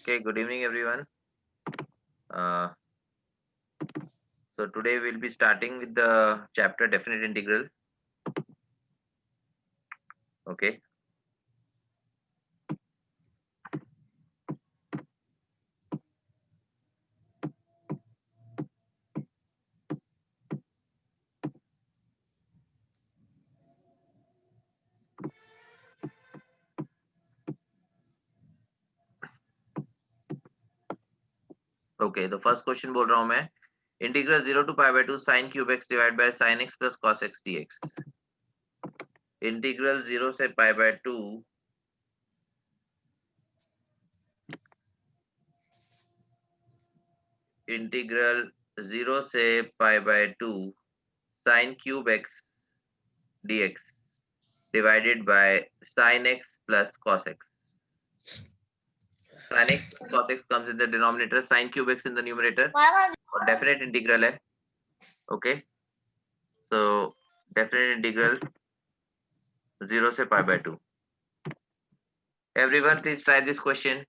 Okay, good evening, everyone. Uh, so today we'll be starting with the chapter definite integral. Okay. Okay, the first question बोल रहा हूँ मैं integral 0 to pi by 2 sin cube x divided by sin x plus cos x dx. Integral 0 से pi by 2 integral 0 से pi by 2 sin cube x dx divided by sin x plus cos x. Sin x plus cos x comes in the denominator, sin cube x in the numerator. और definite integral है. Okay. So definite integral 0 से pi by 2. Everyone, please try this question.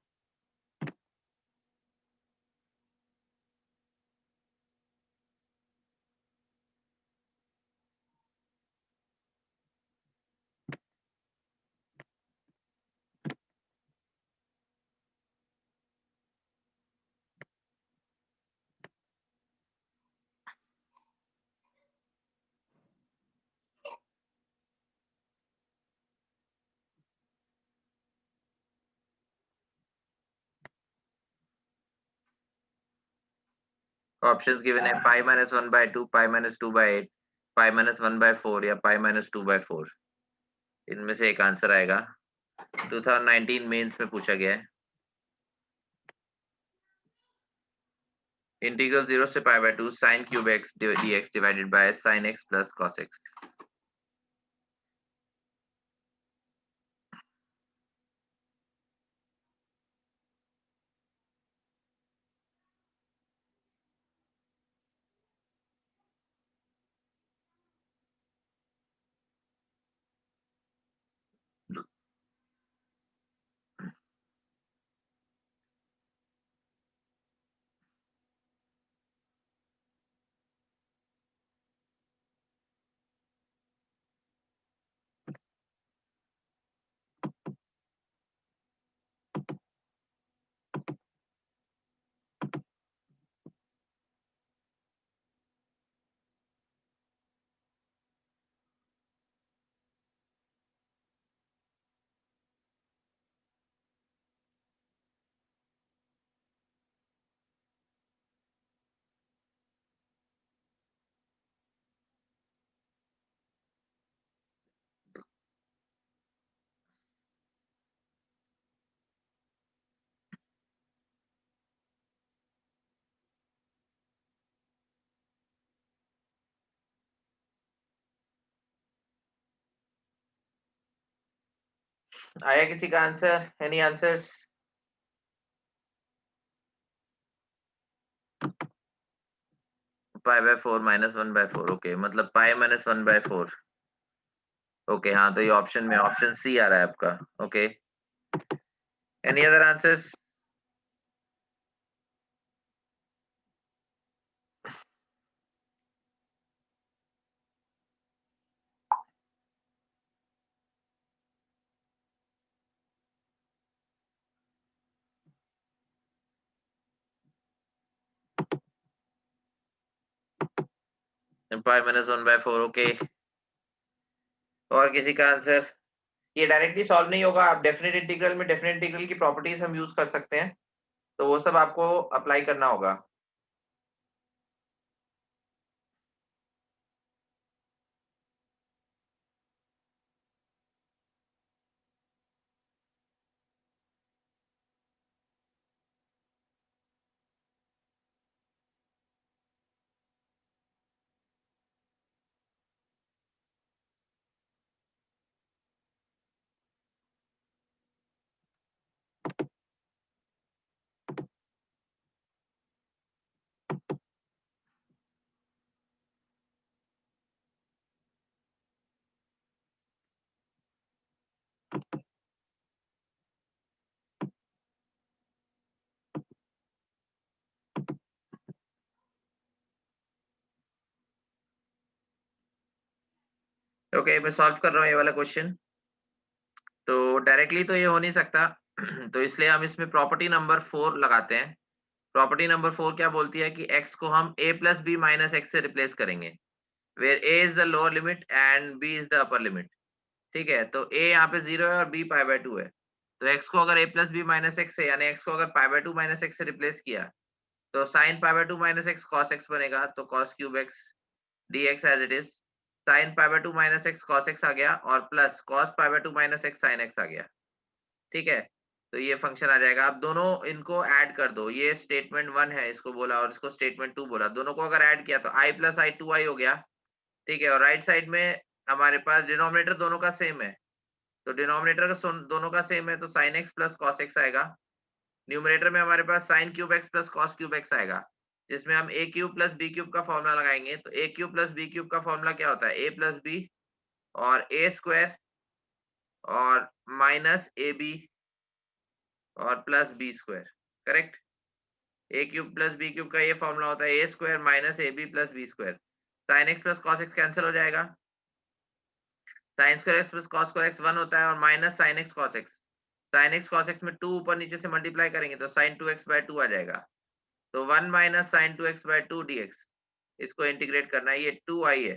Options given है pi minus 1 by 2, pi minus 2 by 8, pi minus 1 by 4 या pi minus 2 by 4. इनमें से एक answer आएगा. 2019 mains में पूछा गया है. इंटीग्रल 0 से pi by 2 sin cube x dx divided by sin x plus cos x. आया किसी का answer? Any answers? pi by 4 minus 1 by 4. Okay, मतलब pi minus 1 by 4. ओके, हाँ, तो ये ऑप्शन में ऑप्शन सी आ रहा है आपका. Okay, any other answers? pi minus 1 by 4. Okay, और किसी का आंसर? ये डायरेक्टली सॉल्व नहीं होगा. आप डेफिनेट इंटीग्रल में डेफिनेट इंटीग्रल की प्रॉपर्टीज हम यूज कर सकते हैं, तो वो सब आपको अप्लाई करना होगा. ओके मैं सॉल्व कर रहा हूँ ये वाला क्वेश्चन। तो डायरेक्टली तो ये हो नहीं सकता तो इसलिए हम इसमें प्रॉपर्टी नंबर 4 लगाते हैं। प्रॉपर्टी नंबर 4 क्या बोलती है कि x को हम a plus B minus X से रिप्लेस करेंगे, where a is the lower limit and b is the upper limit. ठीक है, तो a यहाँ पे 0 है और b पाई बाय 2 है। तो x को अगर a plus B minus X से, यानी x को अगर पाई बाय 2 माइनस एक्स से रिप्लेस किया तो sine pi by 2 minus X cos X बनेगा, तो cos cube X dx as it is. Sine pi by 2 minus X cos X आ गया और plus cos pi by 2 minus X sine X आ गया। ठीक है, तो ये फंक्शन आ जाएगा। अब दोनों इनको ऐड कर दो, ये स्टेटमेंट 1 है इसको बोला और इसको स्टेटमेंट 2 बोला, दोनों को अगर ऐड किया तो i प्लस आई 2i हो गया। ठीक है, और राइट साइड में हमारे पास डिनोमिनेटर दोनों का सेम है, तो डिनोमिनेटर का दोनों का सेम है तो sine x plus cos x आएगा। न्यूमरेटर में हमारे पास sine cube x plus cos cube x आएगा, जिसमें हम a cube plus b cube का फॉर्मूला लगाएंगे। तो a cube plus b cube का फॉर्मूला क्या होता है, ए प्लस बी और ए स्क्वायर और माइनस ए बी और plus B square. Correct, a cube plus b cube का ये फॉर्मूला होता है a square minus A B plus B square. Sine x plus cos X cancel हो जाएगा, sine square X plus cos square X 1 होता है और minus sine X cos X. Sine X cos X में 2 ऊपर नीचे से मल्टीप्लाई करेंगे तो साइन 2x बाय 2 आ जाएगा। तो 1 minus sine 2x by 2 dx, इसको इंटीग्रेट करना है, ये 2i है।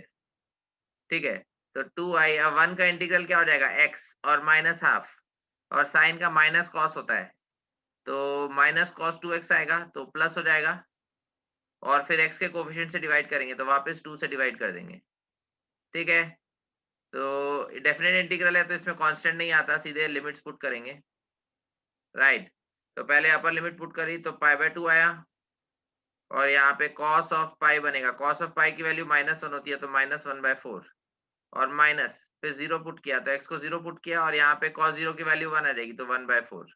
ठीक है, तो 2i, अब 1 का इंटीग्रल क्या हो जाएगा x और माइनस हाफ, और साइन का माइनस कॉस होता है तो माइनस कॉस 2x आएगा तो प्लस हो जाएगा, और फिर x के कोफिशिएंट से डिवाइड करेंगे तो वापस 2 से डिवाइड कर देंगे। ठीक है, तो डेफिनेट इंटीग्रल है तो इसमें कांस्टेंट नहीं आता, सीधे लिमिट्स पुट करेंगे। राइट, तो पहले अपर लिमिट पुट करी तो पाई बाय 2 आया, और यहाँ पे कॉस ऑफ पाई बनेगा, कॉस ऑफ पाई की वैल्यू -1 होती है तो -1/4, और माइनस फिर 0 पुट किया तो x को 0 पुट किया, और यहाँ पे cos 0 की वैल्यू 1 आ जाएगी तो 1/4।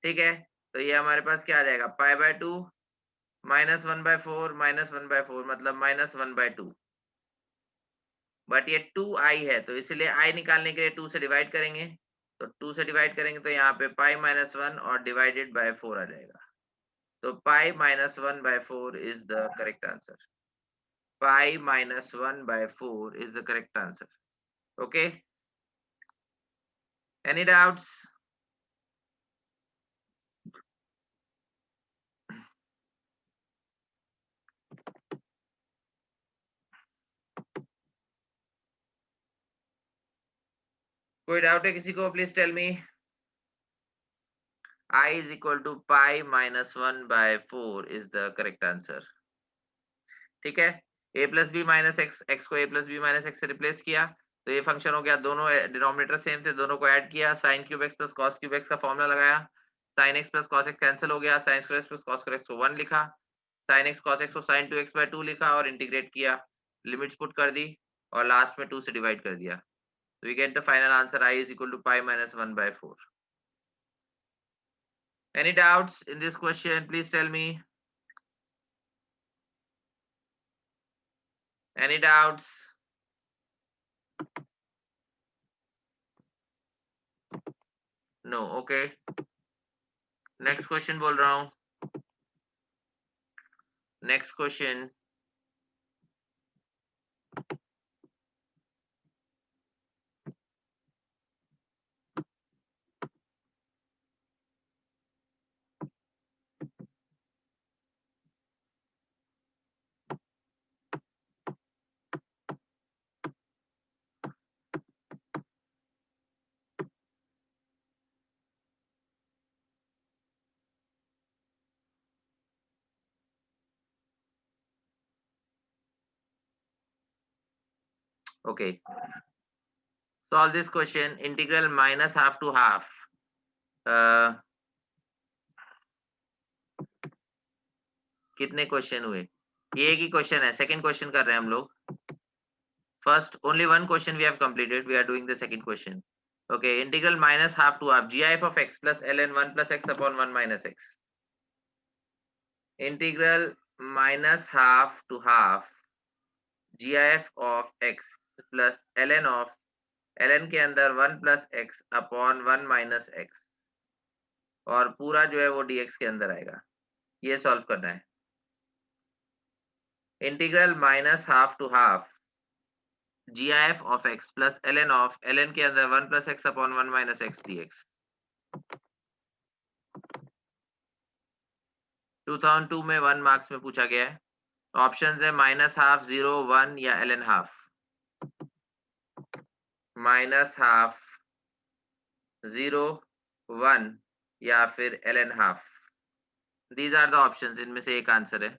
ठीक है, तो ये हमारे पास क्या आ जाएगा, पाई बाय 2 -1/4 -1/4 मतलब -1/2। बट ये 2i है तो इसलिए i निकालने के लिए 2 से डिवाइड करेंगे, तो 2 से डिवाइड करेंगे तो यहाँ पे पाई -1 और डिवाइडेड बाय 4 आ जाएगा। तो pi -1/4 is the correct answer. Pi -1/4 is the correct answer. Okay, any doubts? कोई डाउट है किसी को, please tell me. I is equal to pi -1/4 is the correct answer. ठीक है, a plus B minus X, X को a plus B minus X से replace किया तो ये फंक्शन हो गया, दोनों डिनोमिनेटर सेम थे, दोनों को ऐड किया, sign cube x plus cos cube x का फॉर्मूला लगाया, sine x plus cos X cancel हो गया, sign square X plus cos square x को 1 लिखा, साइन एक्स कॉस एक्स को साइन 2x/2 लिखा और इंटीग्रेट किया, लिमिट्स पुट कर दी और लास्ट में 2 से डिवाइड कर दिया। So we get the final answer, I is equal to pi -1/4. Any doubts in this question? Please tell me. Any doubts? No. Okay. Next question बोल रहा हूँ. Next question. Okay. Solve this question. Integral minus half to half. कितने question हुए? ये एक ही question है, second question कर रहे हैं हम लोग। First, only one question we have completed. We are doing the second question. Okay, integral minus half to half gif of x plus ln 1 plus x upon 1 minus x. Integral minus half to half gif of x plus ln of ln के अंदर 1 plus x upon 1 minus x, और पूरा जो है वो dx के अंदर आएगा, ये सॉल्व करना है। Integral minus half to half GIF of x plus ln of ln के अंदर 1 plus x upon 1 minus x dx। 2002 में 1 मार्क्स में पूछा गया है। ऑप्शंस है -12, 0, 1 या ln हाफ। -12, 0, 1 या फिर ln half. These are the options, इनमें से एक आंसर है।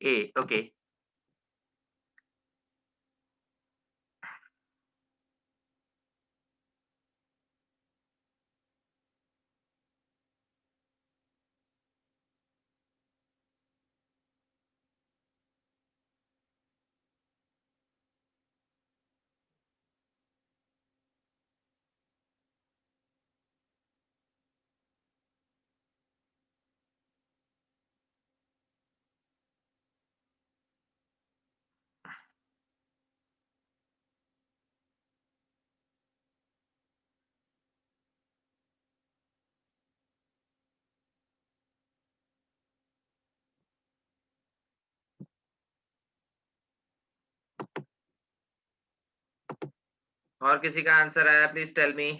A, okay. और किसी का आंसर आया, प्लीज टेल मी।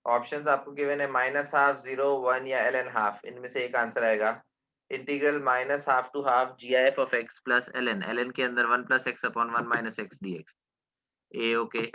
ऑप्शंस आपको गिवन है -12, 0, 1 या ln हाफ। इनमें से एक आंसर आएगा। Integral -12 to half GIF of x plus ln के अंदर 1 plus x upon 1 minus x dx। ए, ओके।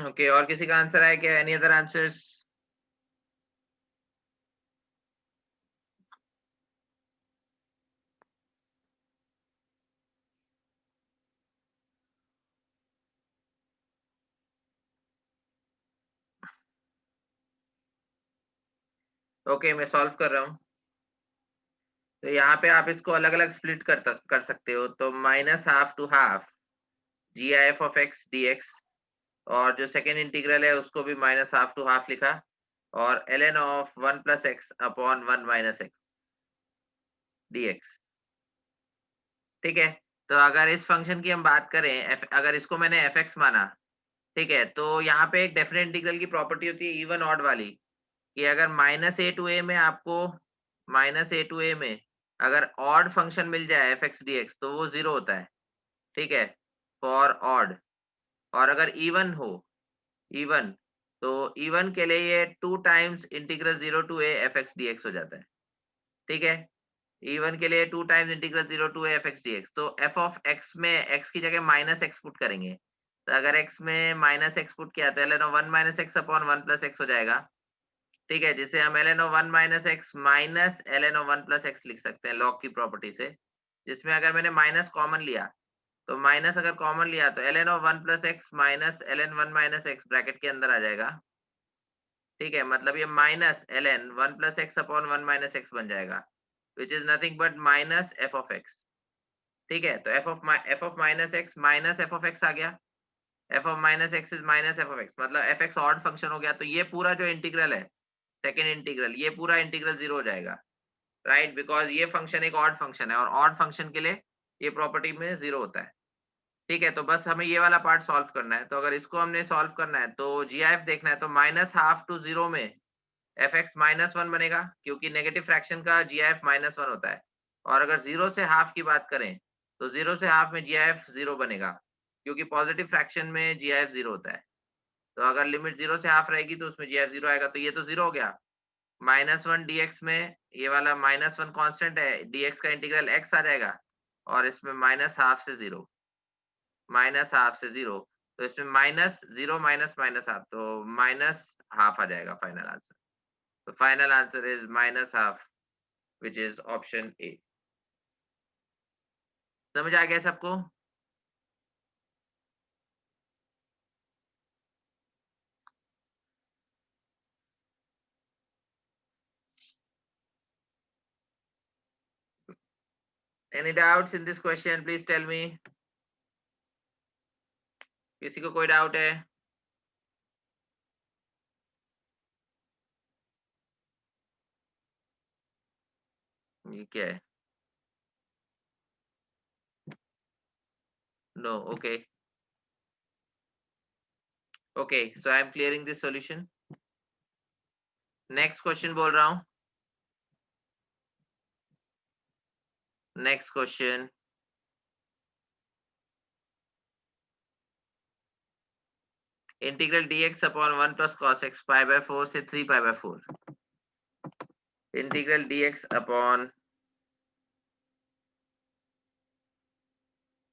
ओके, और किसी का आंसर आया क्या? Any other answers? ओके, मैं सॉल्व कर रहा हूँ। तो यहाँ पे आप इसको अलग अलग स्प्लिट कर सकते हो। तो -12 to half GIF of x dx, और जो सेकेंड इंटीग्रल है उसको भी -12 to half लिखा, और ln of 1 plus x upon 1 minus x dx। ठीक है। तो अगर इस फंक्शन की हम बात करें, अगर इसको मैंने fx माना, ठीक है, तो यहाँ पे एक डेफिनेट इंटीग्रल की प्रॉपर्टी होती है इवन ऑड वाली, कि अगर -a to a में आपको -a to a में अगर ऑड फंक्शन मिल जाए fx dx तो वो 0 होता है। ठीक है, फॉर ऑड। और अगर इवन हो, इवन, तो इवन के लिए ये 2 times integral 0 to a fx dx हो जाता है। ठीक है, इवन के लिए 2 times integral 0 to a fx dx। तो f of x में x की जगह -x पुट करेंगे। तो अगर x में -x पुट किया तो ln of 1 minus x upon 1 plus x हो जाएगा। ठीक है, जिसे हम ln of 1 minus x minus ln of 1 plus x लिख सकते हैं लॉग की प्रॉपर्टी से, जिसमें अगर मैंने माइनस कॉमन लिया, तो माइनस अगर कॉमन लिया तो ln of 1 plus x minus ln 1 minus x bracket के अंदर आ जाएगा। ठीक है, मतलब ये माइनस ln 1+x/1 - x बन जाएगा, which is nothing but minus f of x. ठीक है, तो f of minus x minus f of x आ गया, f of minus x is minus f of x, मतलब एफ एक्स ऑड फंक्शन हो गया। तो ये पूरा जो इंटीग्रल है, सेकेंड इंटीग्रल, ये पूरा इंटीग्रल 0 हो जाएगा, राइट, बिकॉज ये फंक्शन एक ऑड फंक्शन है और ऑड फंक्शन के लिए ये प्रॉपर्टी में 0 होता है। ठीक है, तो बस हमें ये वाला पार्ट सॉल्व करना है। तो अगर इसको हमने सॉल्व करना है तो जीआईएफ देखना है, तो -1/2 टू 0 में एफ एक्स -1 बनेगा, क्योंकि नेगेटिव फ्रैक्शन का जीआईएफ -1 होता है। और अगर 0 से हाफ की बात करें, तो 0 से हाफ में जीआईएफ 0 बनेगा, क्योंकि पॉजिटिव फ्रैक्शन में जीआईएफ 0 होता है। तो अगर लिमिट 0 से हाफ रहेगी तो उसमें जीआईएफ 0 आएगा, तो ये तो 0 हो गया। -1 डीएक्स में ये वाला -1 कांस्टेंट है, डीएक्स का इंटीग्रल एक्स आ जाएगा, और इसमें -1/2 से 0, -1/2 से 0, तो इसमें -0 माइनस -1/2, तो -1/2 आ जाएगा फाइनल आंसर। तो final answer is -1/2, which is option A। समझ आ गया सबको? Any doubts in this question? Please tell me। किसी को कोई डाउट है? ये क्या है? No, okay। Okay, so I am clearing this solution। Next question बोल रहा हूँ। Next question, integral dx upon 1 plus cos x pi by 4 से 3 pi by 4। Integral dx upon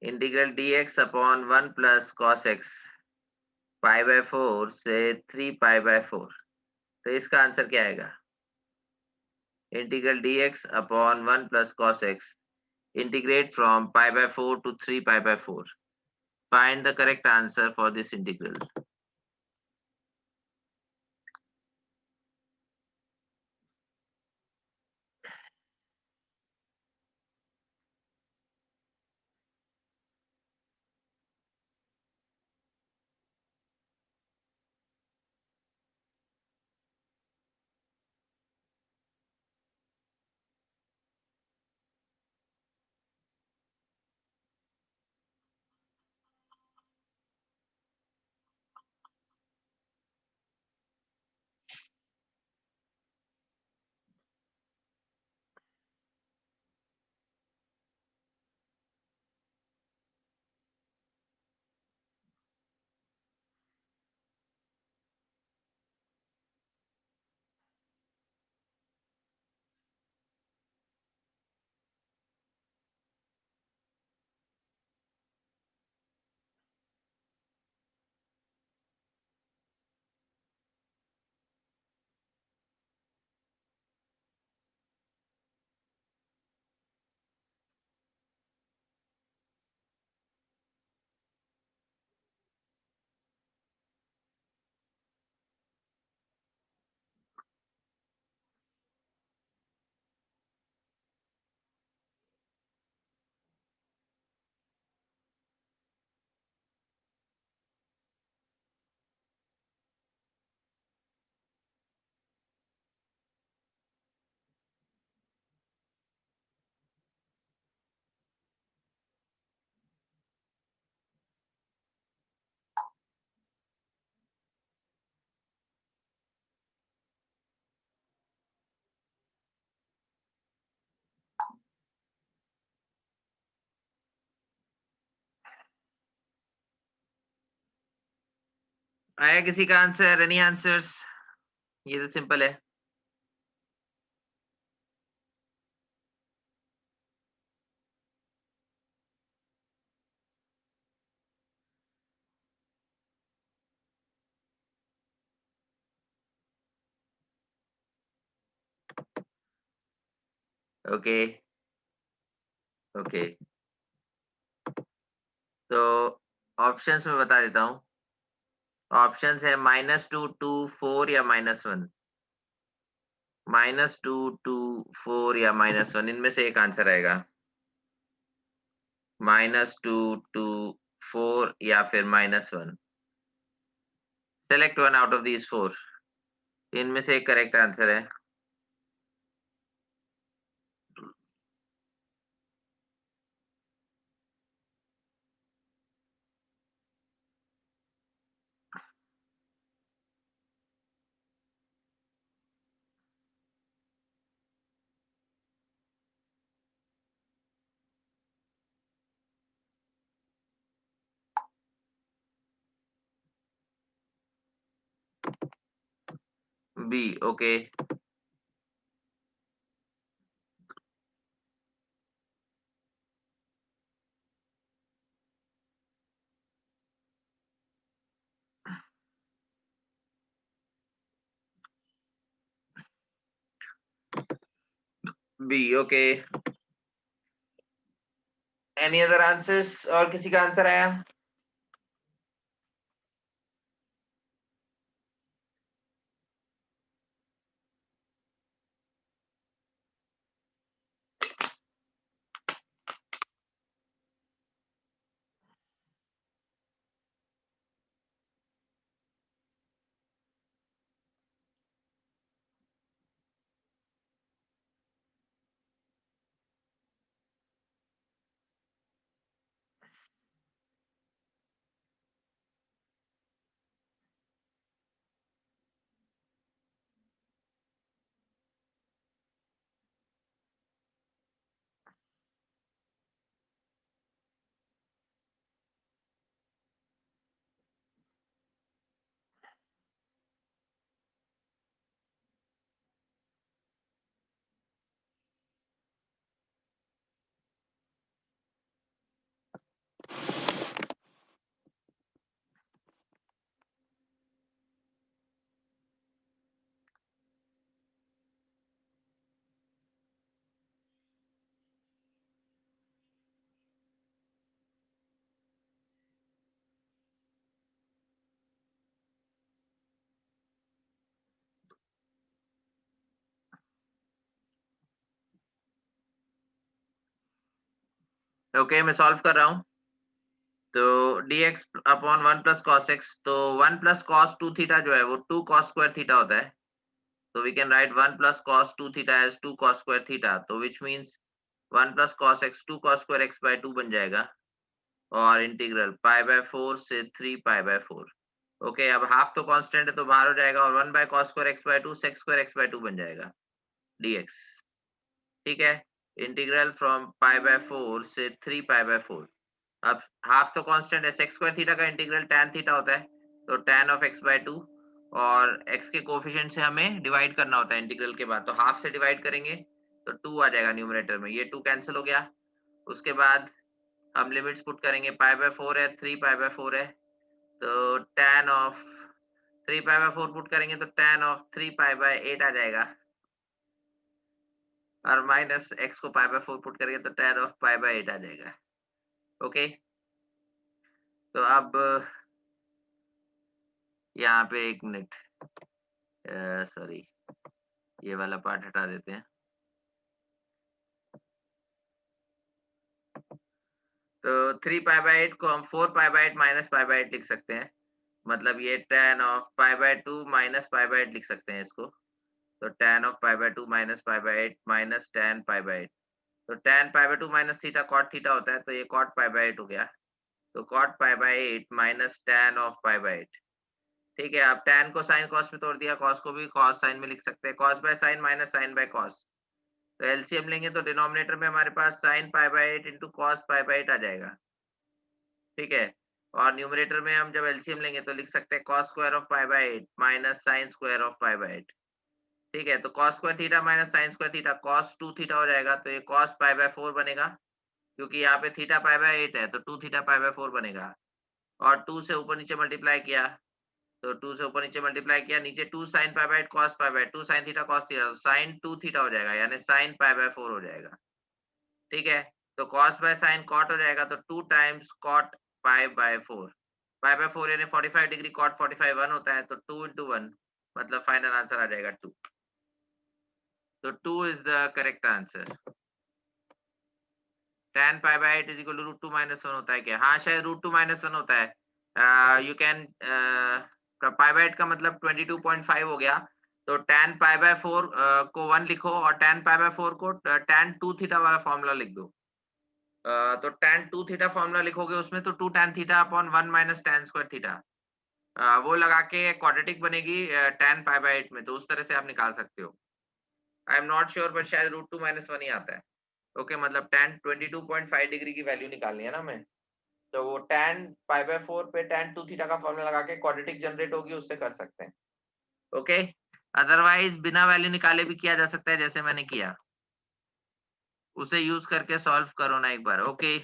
integral dx upon 1 plus cos x pi by 4 से 3 pi by 4। तो इसका answer क्या आएगा? Integral dx upon 1 plus cos x integrate from pi by 4 to 3 pi by 4। Find the correct answer for this integral। आया किसी का answer? Any answers? ये तो सिंपल है। ओके ओके, तो ऑप्शंस में बता देता हूँ। ऑप्शन है -2 to 4 या -1, -2 to 4 या -1, इनमें से एक आंसर आएगा। -2 to 4 या फिर -1। Select one out of these 4, इनमें से एक करेक्ट आंसर है। B, okay. B, okay. Any other answers? और किसी का आंसर आया? ओके, मैं सॉल्व कर रहा हूँ। तो dx upon 1 plus cos x, तो 1 प्लस cos 2 थीटा जो है वो 2 cos स्क्वायर थीटा होता है। तो we can write 1 plus cos 2 theta as 2 cos square theta, तो which means 1 plus cos x 2 cos square x by 2 बन जाएगा। और इंटीग्रल पाई बाय 4 से 3 पाई बाय 4। ओके, अब हाफ तो कांस्टेंट है तो बाहर हो जाएगा, और 1 by cos square x by 2 sec square x by 2 बन जाएगा dx। ठीक है, इंटीग्रल फ्रॉम पाई बाय 4 से 3 पाई बाय 4। अब हाफ तो कांस्टेंट है, sec स्क्वायर थीटा का इंटीग्रल tan थीटा होता है, तो tan ऑफ x बाय 2, और x के कोफिशिएंट से हमें डिवाइड करना होता है इंटीग्रल के बाद, तो हाफ से डिवाइड करेंगे तो 2 आ जाएगा न्यूमरेटर में, ये 2 कैंसिल हो गया। उसके बाद हम लिमिट्स पुट करेंगे, पाई बाय 4 है, 3 पाई बाय 4 है, तो tan of 3 pi by 4 put करेंगे तो tan ऑफ 3 पाई बाय 8 आ जाएगा, और माइनस x को पाई बाय 4 पुट करेंगे तो tan ऑफ पाई बाय 8 आ जाएगा। ओके, तो अब यहाँ पे 1 मिनट, सॉरी, ये वाला पार्ट हटा देते हैं। तो 3 पाई बाय 8 को हम 4 pi by 8 minus pi by 8 लिख सकते हैं, मतलब ये tan of pi by 2 minus pi by 8 लिख सकते हैं इसको। तो tan of pi by 2 minus pi by 8 minus tan pi by 8, तो tan pi by 2 minus theta cot theta होता है, तो ये कॉट पाई बाय 8 हो गया। तो cot pi by 8 minus tan of pi by 8। ठीक है, अब tan को sin cos में तोड़ दिया, cos को भी cos sin में लिख सकते हैं, cos by sin minus sin by cos। तो एलसीएम लेंगे तो डिनोमिनेटर में हमारे पास sin pi by 8 into cos pi by 8 आ जाएगा। ठीक है, और न्यूमरेटर में हम जब एलसीएम लेंगे तो लिख सकते हैं cos square of pi by 8 minus sin square of pi by 8। ठीक है, तो cos square theta minus sin square theta cos 2 theta हो जाएगा, तो ये cos पाई बाय 4 बनेगा, क्योंकि यहाँ पे थीटा पाई बाय 8 है, तो 2 थीटा पाई बाय 4 बनेगा। और 2 से ऊपर नीचे मल्टीप्लाई किया, तो 2 से ऊपर नीचे मल्टीप्लाई किया, नीचे 2 sin pi by 8 cos pi by 2 sin theta cos theta, तो sin 2 थीटा हो जाएगा, यानी sin पाई बाय 4 हो जाएगा। ठीक है, तो cos बाय sin cot हो जाएगा, तो 2 times cot pi by 4। Pi by 4 यानी 45 डिग्री कॉट 45 1 होता है, तो 2 into 1 मतलब फाइनल आंसर आ जाएगा 2. तो 2 is the correct answer. tan pi by 8 is equal to root 2 minus 1 होता है क्या? हाँ, शायद root 2 minus 1 होता है. You can pi by 8 का मतलब 22.5 हो गया. तो tan pi by 4 को 1 लिखो और tan pi by 4 को tan 2 थीटा वाला फॉर्मूला लिख दो. तो tan 2 थीटा फॉर्मूला लिखोगे उसमें तो 2 tan theta upon 1 minus tan square theta. वो लगा के क्वाड्रेटिक बनेगी tan pi by 8 में, तो उस तरह से आप निकाल सकते हो. I am not sure, but शायद रूट 2 माइनस 1 ही आता है. ओके, मतलब tan 22.5 डिग्री की वैल्यू निकालनी है ना हमें. तो वो tan पाई बाय 4 पे tan 2 थीटा का फॉर्मूला लगा के क्वाड्रेटिक जनरेट होगी, उससे कर सकते हैं. ओके, अदरवाइज बिना वैल्यू निकाले भी किया जा सकता है जैसे मैंने किया. उसे यूज करके सॉल्व करो ना एक बार. ओके,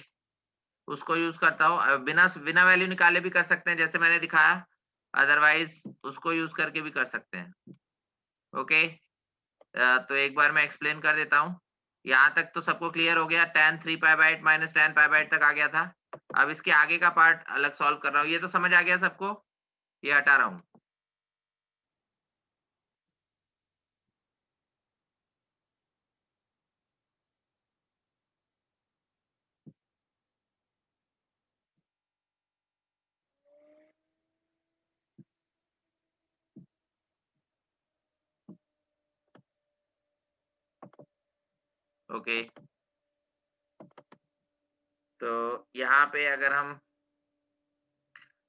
उसको यूज करता हूँ. बिना बिना वैल्यू निकाले भी कर सकते हैं जैसे मैंने दिखाया. अदरवाइज उसको यूज करके भी कर सकते हैं. ओके, तो एक बार मैं एक्सप्लेन कर देता हूँ. यहाँ तक तो सबको क्लियर हो गया. tan 3 pi by 8 minus tan pi by 8 तक आ गया था. अब इसके आगे का पार्ट अलग सॉल्व कर रहा हूँ. ये तो समझ आ गया सबको. ये हटा रहा हूँ. ओके, तो यहाँ पे अगर हम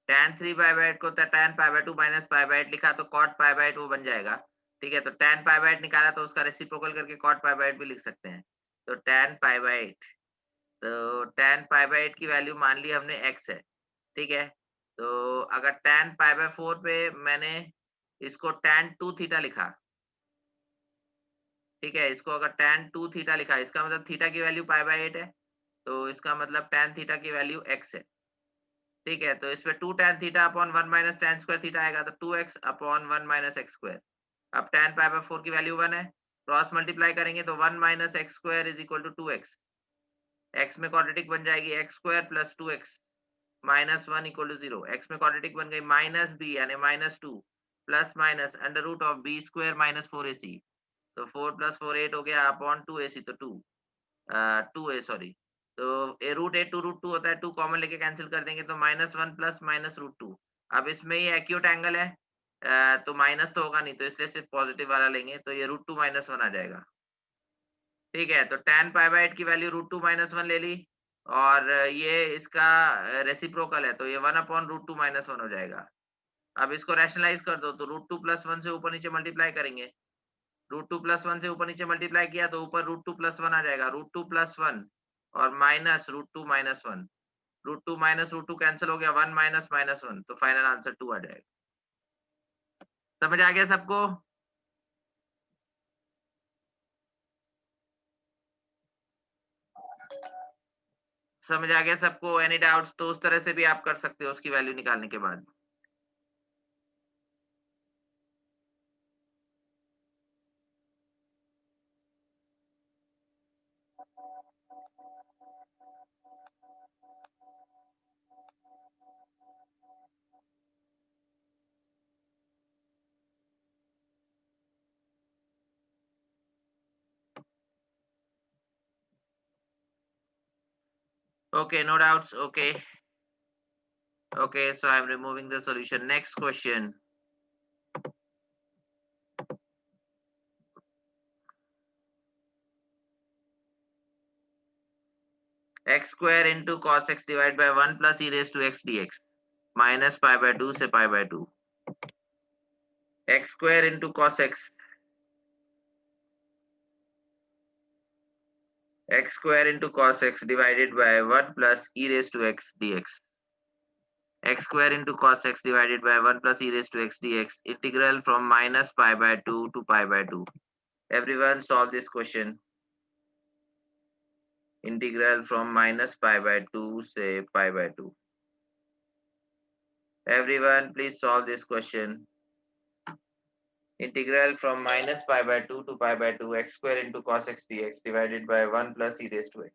tan 3 पाई बाय 8 को tan pi by 2 minus pi by 8 लिखा तो cot पाई बाय 8 वो बन जाएगा. ठीक है, तो tan पाई बाय 8 निकाला तो उसका रेसिप्रोकल करके cot पाई बाय 8 भी लिख सकते हैं. तो tan पाई बाय 8, तो tan पाई बाय 8 की वैल्यू मान ली हमने x है. ठीक है, तो अगर tan पाई बाय 4 पे मैंने इसको tan 2 थीटा लिखा. ठीक है, इसको अगर tan 2 थीटा लिखा, इसका मतलब थीटा की वैल्यू पाई बाय 8 है, तो इसका मतलब tan थीटा की वैल्यू x है. ठीक है, तो इसमें 2 tan theta upon 1 minus tan square theta आएगा, तो 2x upon 1 minus x square. अब tan पाई बाय 4 की वैल्यू 1 है, क्रॉस मल्टीप्लाई करेंगे तो 1 minus x square is equal to 2x. x में क्वाड्रेटिक बन जाएगी x square plus 2x minus 1 equal to 0. x में क्वाड्रेटिक बन गई माइनस b यानी minus 2 plus minus under root of b square minus 4ac. तो 4 प्लस 4 8 हो गया अपॉन 2ac, तो 2a सॉरी. तो ए रूट 8 टू रूट 2 होता है, 2 कॉमन लेके कैंसिल कर देंगे तो माइनस 1 प्लस माइनस रूट 2. अब इसमें ये एक्यूट एंगल है, तो माइनस तो होगा नहीं, तो इसलिए सिर्फ पॉजिटिव वाला लेंगे, तो ये रूट 2 माइनस 1 आ जाएगा. ठीक है, तो tan पाई बाय 8 की वैल्यू रूट 2 माइनस 1 ले ली, और ये इसका रेसिप्रोकल है, तो ये 1 अपॉन रूट 2 माइनस 1 हो जाएगा. अब इसको रैशनलाइज कर दो, तो रूट 2 प्लस 1 से ऊपर नीचे मल्टीप्लाई करेंगे. रूट 2 प्लस 1 से ऊपर नीचे मल्टीप्लाई किया तो ऊपर रूट 2 प्लस 1 आ जाएगा. रूट 2 प्लस 1 और minus root 2 minus 1. Root 2 minus root 2 cancel हो गया, 1 माइनस माइनस 1, तो फाइनल आंसर 2 आ जाएगा. समझ आ गया सबको? समझ आ गया सबको? Any doubts? तो उस तरह से भी आप कर सकते हो उसकी वैल्यू निकालने के बाद. Okay, no doubts. Okay. Okay, so I'm removing the solution. Next question. X square into cos x divided by 1 plus e raised to x dx minus pi by 2 से pi by 2. X square into cos x. X square into cos x divided by 1 plus e raised to x dx. X square into cos x divided by 1 plus e raised to x dx. Integral from minus pi by 2 to pi by 2. Everyone solve this question. Integral from minus pi by 2 say pi by 2. Everyone please solve this question. Integral from minus pi by 2 to pi by 2 x square into cos x dx divided by 1 plus e raised to x.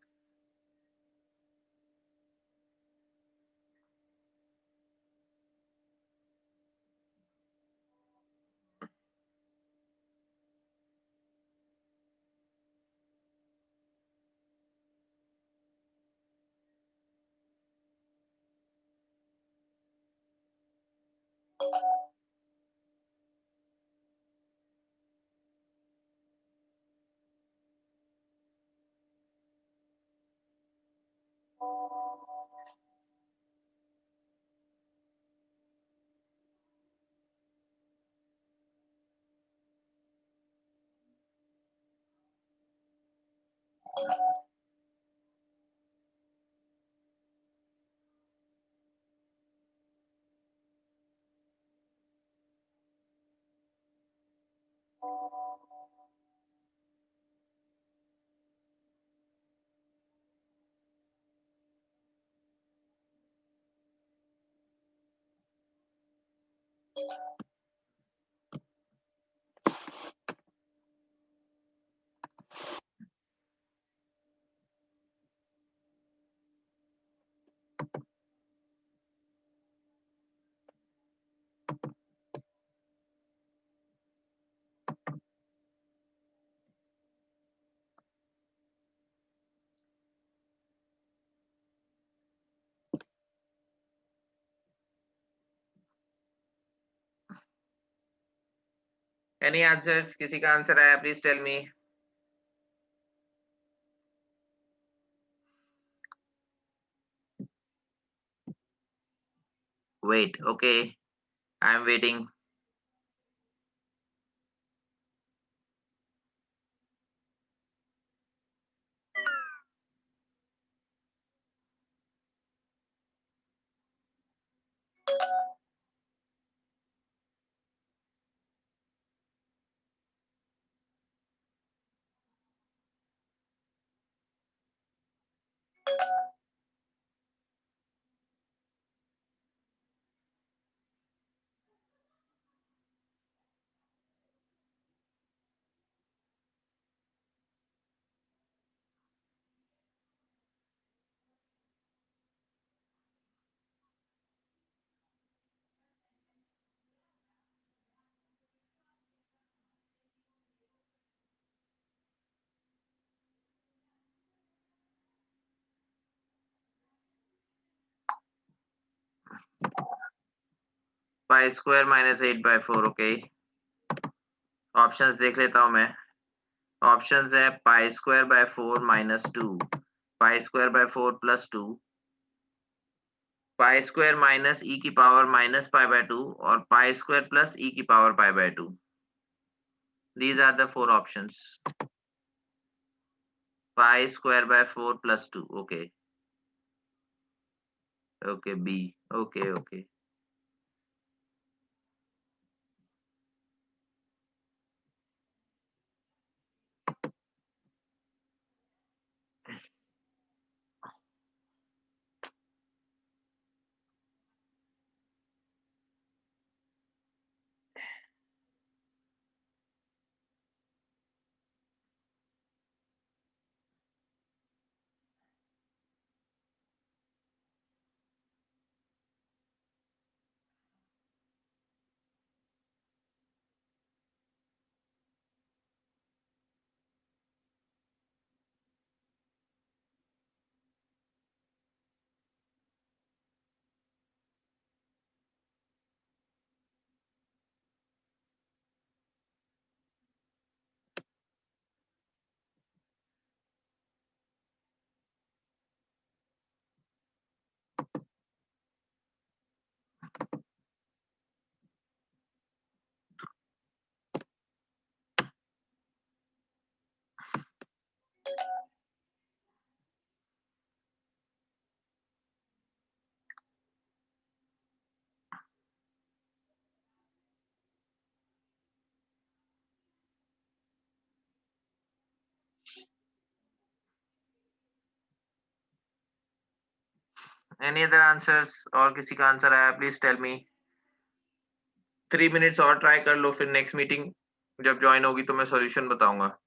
Any answers? किसी का answer आया? Please tell me. Wait, okay. I'm waiting. Pi square minus 8/4. Okay. Options देख लेता हूं मैं. Options है pi square by 4 minus 2, pi square by 4 plus 2, pi square minus e की power minus pi by 2 और पाई स्क्वायर प्लस ई की power pi by 2. These are the four options. Pi square by 4 plus 2. Okay. Okay, B. Okay, okay. Any other answers? और किसी का answer आया? Please tell me. 3 minutes और try कर लो, फिर नेक्स्ट मीटिंग जब ज्वाइन होगी तो मैं सॉल्यूशन बताऊंगा.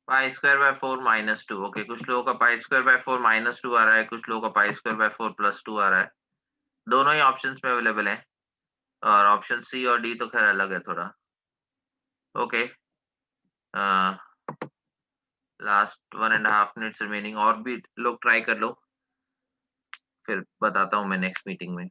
पाई स्क्वायर बाय 4 माइनस 2। ओके, कुछ लोगों का पाई स्क्वायर बाय 4 माइनस 2 आ रहा है, कुछ लोगों का पाई स्क्वायर बाय 4 प्लस 2 आ रहा है। दोनों ही ऑप्शंस में अवेलेबल है, और ऑप्शन सी और डी तो खैर अलग है थोड़ा। ओके, लास्ट 1.5 मिनट्स रिमेनिंग, और भी लोग ट्राई कर लो, फिर बताता हूँ मैं नेक्स्ट मीटिंग में।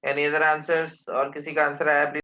Any other answers? और किसी का आंसर आया प्लीज?